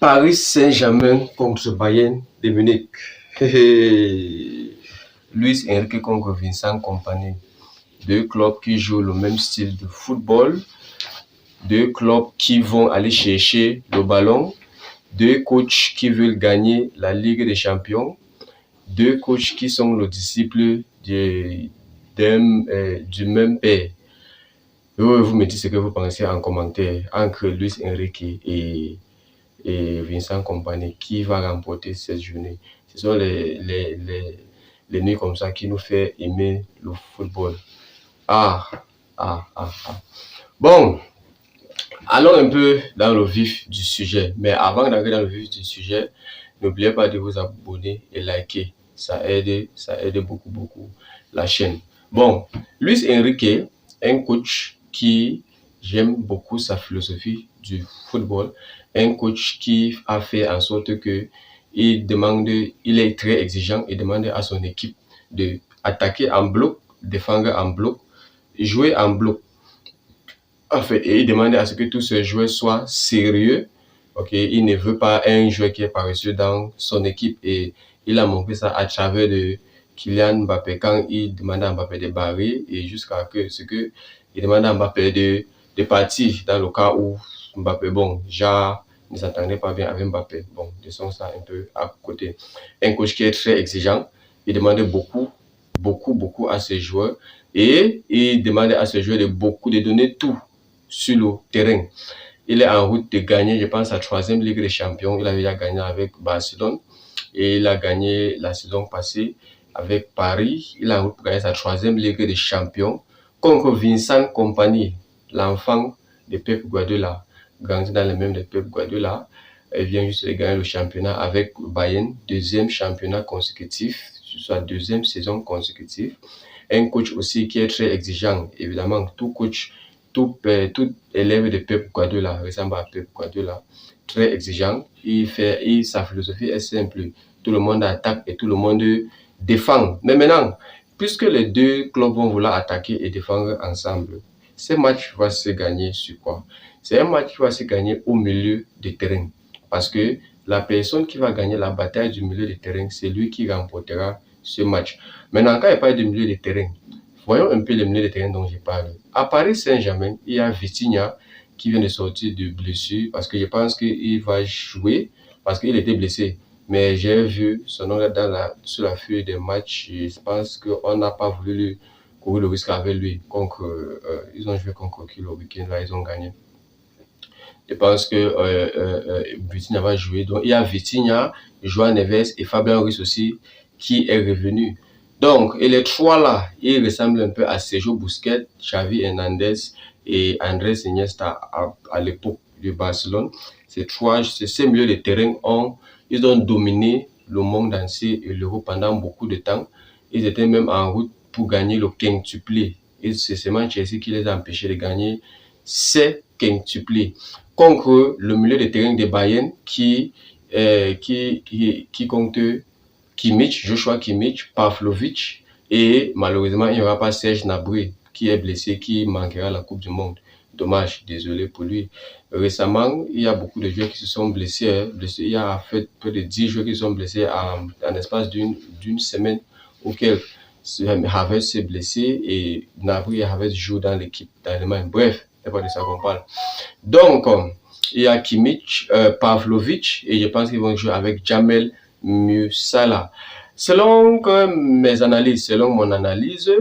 Paris Saint-Germain contre Bayern de Munich. Luis Enrique contre Vincent Kompany. Deux clubs qui jouent le même style de football. Deux clubs qui vont aller chercher le ballon. Deux coachs qui veulent gagner la Ligue des Champions. Deux coachs qui sont le disciple du même père. Vous me dites ce que vous pensez en commentaire entre Luis Enrique et Vincent Kompany. Qui va remporter cette journée? Ce sont les nuits comme ça qui nous fait aimer le football. Bon, allons un peu dans le vif du sujet. Mais avant d'entrer dans le vif du sujet, n'oubliez pas de vous abonner et liker. Ça aide beaucoup la chaîne. Bon, Luis Enrique, un coach qui j'aime beaucoup sa philosophie du football. Un coach qui a fait en sorte que il est très exigeant et demande à son équipe de attaquer en bloc, défendre en bloc, jouer en bloc. En fait, et il demande à ce que tous ces joueurs soient sérieux. Il ne veut pas un joueur qui est paresseux dans son équipe, et il a montré ça à travers de Kylian Mbappé quand il demande à Mbappé de barrer et jusqu'à il demande à Mbappé de partir dans le cas où Mbappé, ne s'entendait pas bien avec Mbappé. Bon, laissons ça un peu à côté. Un coach qui est très exigeant, il demande beaucoup à ses joueurs, et il demande à ses joueurs de donner tout sur le terrain. Il est en route de gagner, je pense, la 3e Ligue des Champions. Il avait déjà gagné avec Barcelone et il a gagné la saison passée avec Paris. Il est en route pour gagner sa 3e Ligue des Champions contre Vincent Kompany, l'enfant de Pep Guardiola, grandi dans le même de Pep Guardiola. Il vient juste de gagner le championnat avec Bayern, 2e championnat consécutif, soit 2e saison consécutive. Un coach aussi qui est très exigeant, évidemment. Tout élève de Pep Guardiola ressemble à Pep Guardiola, très exigeant. Sa philosophie est simple. Tout le monde attaque et tout le monde défend. Mais maintenant, puisque les deux clubs vont vouloir attaquer et défendre ensemble, ce match va se gagner sur quoi? C'est un match qui va se gagner au milieu de terrain. Parce que la personne qui va gagner la bataille du milieu de terrain, c'est lui qui remportera ce match. Maintenant, quand il parle du milieu de terrain, voyons un peu le milieu de terrain dont je parle. À Paris Saint-Germain, il y a Vitinha qui vient de sortir de blessure, parce que je pense qu'il va jouer parce qu'il était blessé. Mais j'ai vu son nom sur la feuille des matchs. Je pense qu'on n'a pas voulu courir le risque avec lui. Ils ont joué contre qui le week-end là, ils ont gagné. Je pense que Vitinha va jouer. Donc il y a Vitinha, João Neves et Fabien Ruiz aussi qui est revenu. Donc, et les trois là, ils ressemblent un peu à Sergio Busquets, Xavi Hernandez et Andrés Iniesta à l'époque de Barcelone. Ces milieux de terrain ils ont dominé le monde entier et l'Europe pendant beaucoup de temps. Ils étaient même en route pour gagner le quintuplé. Et c'est seulement Chelsea qui les a empêchés de gagner ces quintuplés contre le milieu de terrain de Bayern qui compte Joshua Kimmich, Pavlovic, et malheureusement il n'y aura pas Serge Gnabry qui est blessé, qui manquera la Coupe du Monde. Dommage, désolé pour lui. Récemment, il y a beaucoup de joueurs qui se sont blessés. Il y a fait près de 10 joueurs qui sont blessés en l'espace d'une semaine auquel Havertz s'est blessé et Gnabry et Havertz jouent dans l'équipe d'Allemagne. Bref, c'est pas de ça qu'on parle. Donc, il y a Kimmich, Pavlovic, et je pense qu'ils vont jouer avec Jamel Musiala. Selon mon analyse,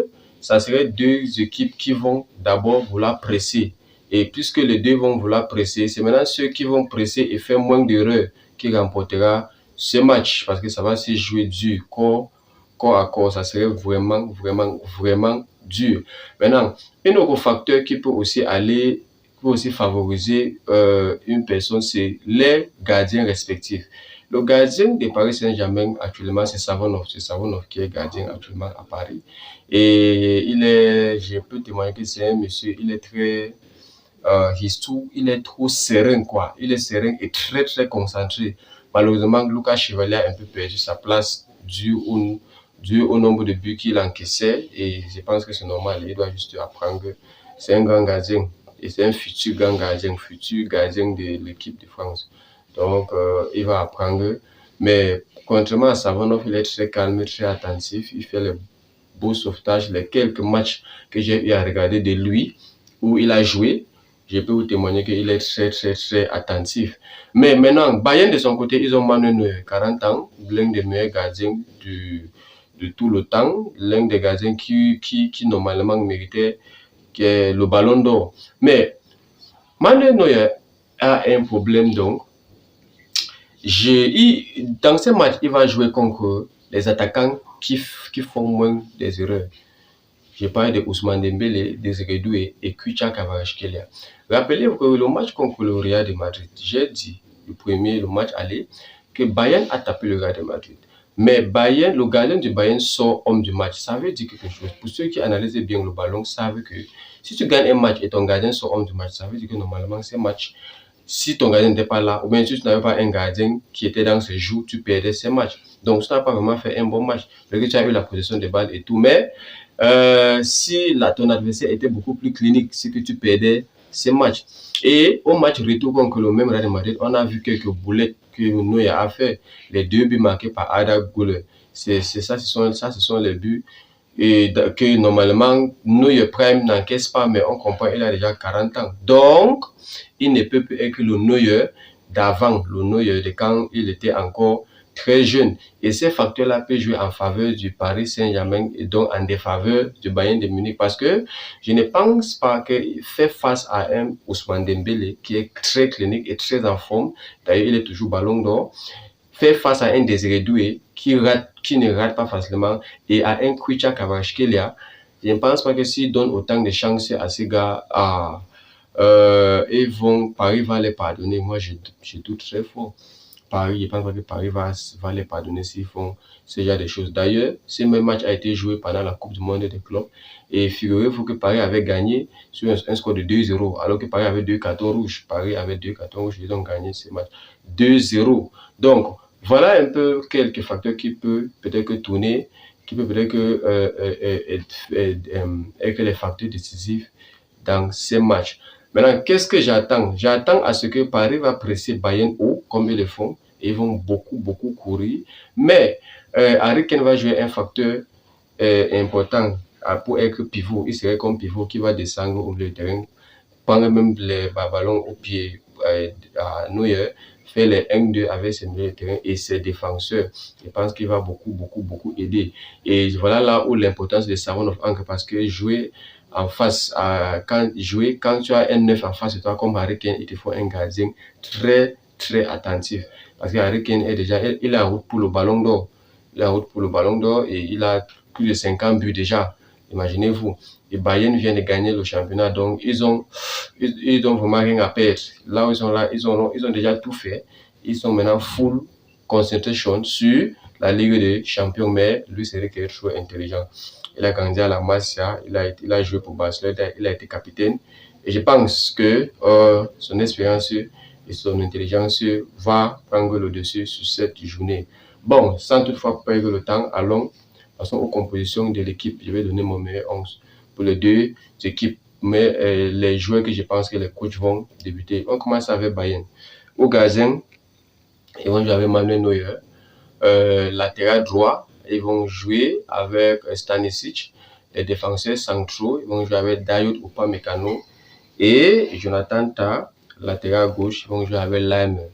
ça serait deux équipes qui vont d'abord vouloir presser. Et puisque les deux vont vouloir presser, c'est maintenant ceux qui vont presser et faire moins d'erreurs qui remportera ce match. Parce que ça va se jouer dur, corps à corps. Ça serait vraiment dur. Maintenant, un autre facteur qui peut aussi favoriser une personne, c'est les gardiens respectifs. Le gardien de Paris Saint-Germain actuellement, c'est Savonov. C'est Savonov qui est gardien actuellement à Paris. Et je peux témoigner que c'est un monsieur, il est très il est trop serein, quoi. Il est serein et très concentré. Malheureusement, Lucas Chevalier a un peu perdu sa place dû au nombre de buts qu'il encaissait, et je pense que c'est normal, il doit juste apprendre. C'est un grand gardien et c'est un futur grand gardien, futur gardien de l'équipe de France. Donc, il va apprendre. Mais contrairement à Savonov, il est très calme, très attentif. Il fait les beaux sauvetages. Les quelques matchs que j'ai eu à regarder de lui, où il a joué, je peux vous témoigner qu'il est très, très, très attentif. Mais maintenant, Bayern, de son côté, ils ont Manuel Neuer, 40 ans, l'un des meilleurs gardiens de tout le temps, l'un des gardiens qui normalement méritait le ballon d'or. Mais Manuel Neuer a un problème donc. Dans ce match, il va jouer contre les attaquants qui font moins des erreurs. Je parle de Ousmane Dembélé, Désiré Doué et Khvicha Kvaratskhelia. Rappelez-vous que le match contre le Real de Madrid, j'ai dit, le match aller, que Bayern a tapé le Real de Madrid. Mais Bayern, le gardien du Bayern sort homme du match. Ça veut dire quelque chose. Pour ceux qui analysent bien le ballon, savent que si tu gagnes un match et ton gardien sort homme du match, ça veut dire que normalement, ce match, si ton gardien n'était pas là, ou bien si tu n'avais pas un gardien qui était dans ce jour, tu perdais ces matchs. Donc, tu n'as pas vraiment fait un bon match. Parce que tu as eu la possession de balles et tout. Mais si ton adversaire était beaucoup plus clinique, c'est que tu perdais ces matchs. Et au match retour contre le même Real de Madrid, on a vu quelques boulettes que Neuer a fait. Les 2 buts marqués par Arda Güler. Ce sont les buts et que normalement Neuer Prime n'encaisse pas, mais on comprend il a déjà 40 ans. Donc, il ne peut plus être le Neuer d'avant, le Neuer de quand il était encore très jeune. Et ces facteurs-là peuvent jouer en faveur du Paris Saint-Germain et donc en défaveur du Bayern de Munich. Parce que je ne pense pas qu'il fait face à un Ousmane Dembélé qui est très clinique et très en forme. D'ailleurs, il est toujours ballon d'or. Fait face à un Désiré Doué qui ne rate pas facilement et à un Khvicha Kvaratskhelia. Je ne pense pas que s'ils donnent autant de chances à ces gars, Paris va les pardonner. Moi, je doute très fort. Paris, je ne pense pas que Paris va les pardonner s'ils font ce genre de choses. D'ailleurs, ce même match a été joué pendant la Coupe du Monde des clubs. Et figurez-vous que Paris avait gagné sur un score de 2-0, alors que Paris avait 2 cartons rouges. Paris avait 2 cartons rouges, ils ont gagné ce match 2-0. Donc, voilà un peu quelques facteurs qui peuvent peut-être tourner, qui peuvent peut-être être les facteurs décisifs dans ces matchs. Maintenant, qu'est-ce que j'attends? J'attends à ce que Paris va presser Bayern haut, comme ils le font, et ils vont beaucoup courir. Mais Harry Kane va jouer un facteur important pour être pivot. Il serait comme pivot qui va descendre au milieu du terrain, prendre même les ballons au pied à Neuer, faire les 1-2 avec ses milieux de terrain et ses défenseurs. Je pense qu'il va beaucoup aider. Et voilà là où l'importance de Savonov entre, parce que jouer en face, quand tu as un 9 en face de toi comme Harry Kane, il te faut un gardien très attentif. Parce que Harry Kane est déjà, il est en route pour le ballon d'or. Il est en route pour le ballon d'or et il a plus de 50 buts déjà. Imaginez-vous. Et Bayern vient de gagner le championnat, donc ils ont vraiment rien à perdre. Là où ils sont là, ils ont déjà tout fait. Ils sont maintenant full concentration sur la Ligue des Champions, mais lui, c'est qu'il est trop intelligent. Il a grandi à la Masia, il a joué pour Barcelone, il a été capitaine. Et je pense que son expérience et son intelligence va prendre le dessus sur cette journée. Bon, sans toutefois perdre le temps, allons aux compositions de l'équipe. Je vais donner mon meilleur 11 pour les deux équipes, mais les joueurs que je pense que les coachs vont débuter. On commence avec Bayern. Au gardien, ils vont jouer avec Manuel Neuer. Latéral droit, ils vont jouer avec Stanisic. Les défenseurs centraux, ils vont jouer avec Dayot Upamecano et Jonathan Tah. Latéral gauche, ils vont jouer avec Laimer.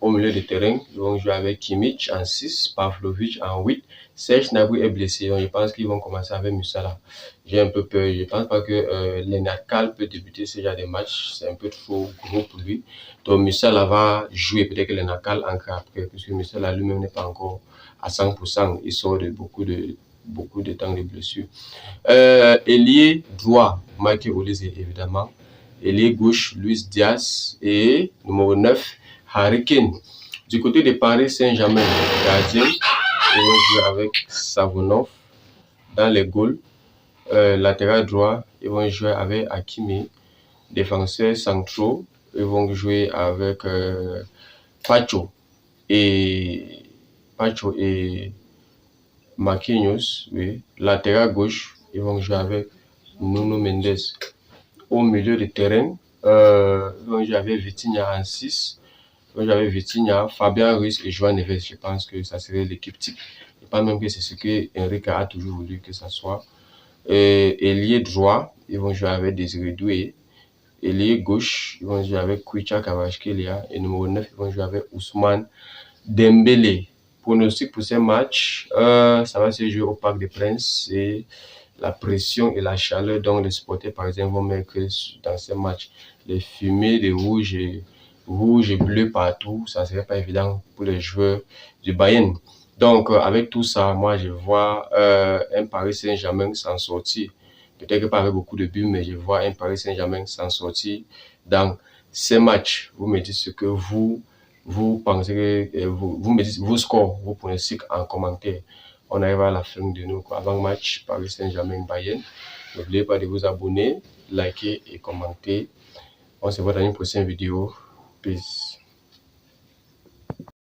Au milieu de terrain, ils vont jouer avec Kimmich en 6, Pavlovic en 8. Serge Gnabry est blessé, donc je pense qu'ils vont commencer avec Musiala. J'ai un peu peur, je ne pense pas que Lennart Kall peut débuter ce genre de match, c'est un peu trop gros pour lui. Donc Musiala va jouer, peut-être que Lennart Kall entre après, puisque Musiala lui-même n'est pas encore à 100%, il sort de beaucoup de temps de blessure. Ailier droit, Michael Olise évidemment. Ailier gauche, Luis Diaz et numéro 9, Harry Kane. Du côté de Paris Saint-Germain, gardien, ils vont jouer avec Savonov dans les goals. Latéral droit, ils vont jouer avec Hakimi. Défenseurs centraux, ils vont jouer avec Pacho et Marquinhos. Oui. Latéral gauche, ils vont jouer avec Nuno Mendes. Au milieu de terrain, ils vont jouer avec Vitinha en 6. ils vont jouer avec Vitinha, Fabien Ruiz et João Neves. Je pense que ça serait l'équipe type. Je pense même que c'est ce que Enrique a toujours voulu que ça soit. Ailier droit, ils vont jouer avec Désiré Doué. Ailier gauche, ils vont jouer avec Kwicha Kvaratskhelia. Et numéro 9, ils vont jouer avec Ousmane Dembélé. Pronostic pour ces matchs, ça va se jouer au Parc des Princes. Et la pression et la chaleur dont les supporters parisiens vont mettre dans ces matchs. Les fumées, les rouges et bleus partout, ça ne serait pas évident pour les joueurs du Bayern. Donc, avec tout ça, moi, je vois un Paris Saint-Germain s'en sortir. Peut-être que pas avec beaucoup de buts, mais je vois un Paris Saint-Germain s'en sortir dans ces matchs. Vous me dites ce que vous pensez, vous me dites vos scores, vos pronostics en commentaire. On arrive à la fin de nos avant-match Paris Saint-Germain-Bayern. N'oubliez pas de vous abonner, liker et commenter. On se voit dans une prochaine vidéo. Peace.